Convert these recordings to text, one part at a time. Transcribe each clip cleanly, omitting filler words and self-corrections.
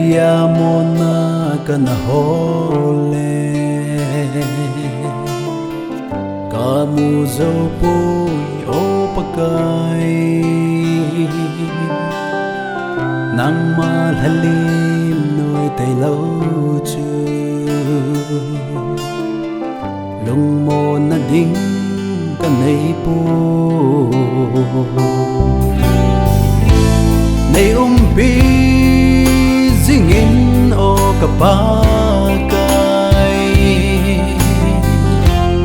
Yamona kanahole Kamuzo po'y o pagkay Nang malhalim no'y taylaw chu Lung mo na ding kanay po Nay umpi zingin o kapagay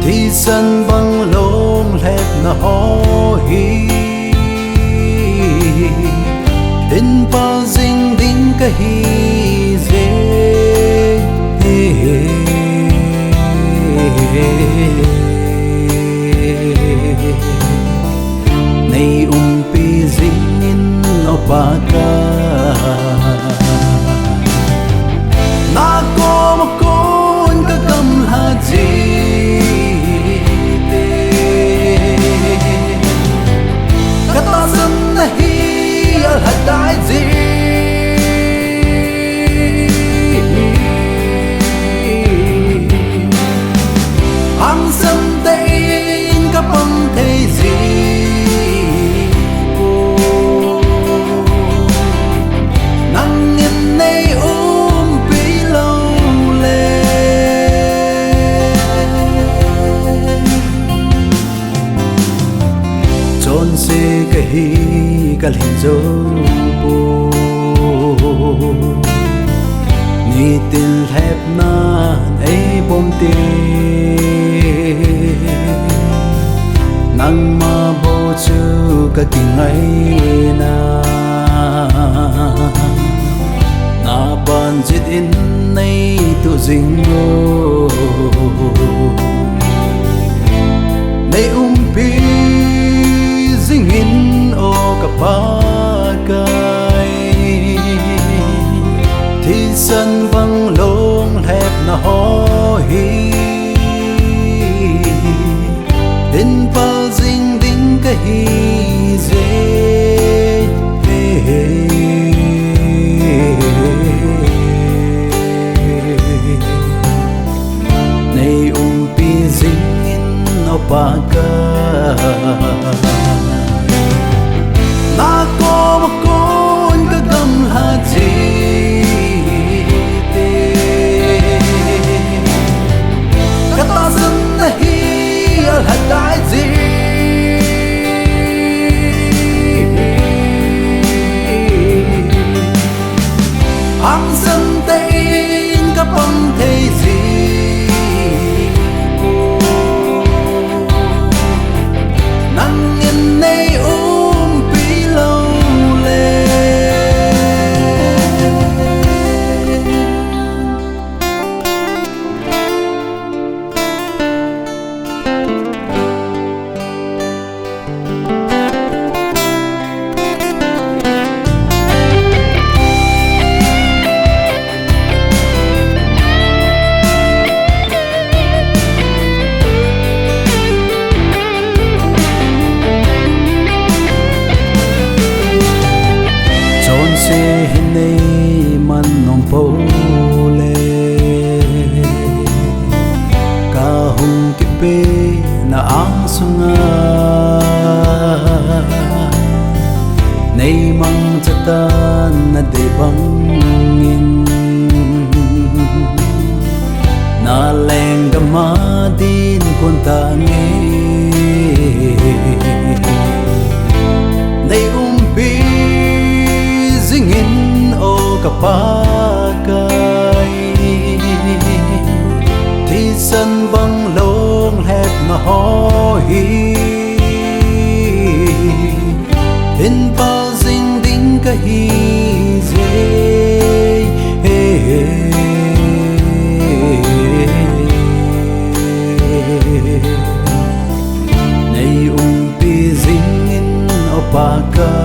Thì sân băng lông lẹp na hohi Đến bao dinh đinh cả hi dê Nay umpi zingin o pagay Nako makon kagamhaji Katasan nahi alhaday ji Ang sandayin kapang tezi Se kahi kalhin zo po Ni til hep na ay bom ti Nang mabo chu kakingay na Na banjit in nay tu zingo Nay umpi zingin o kapagay Thì sân băng lông hẹp na hohi Đến bao dinh đinh cái hi dê Nay umpi zingin o pagay Nako makon kagamhaji Katasan nahi alhaday ji Ang sandayin kapang tezi Nang inay Hinay man nong pole Kahong kipe na ang sunga Nay mang chatan na de bangin Na leng gamadin kontangi Nay umpi zingin o kapagay Thì sân băng lông hẹp na hohi Đến bao dinh đinh cả hi dê Nay umpi zingin o pagay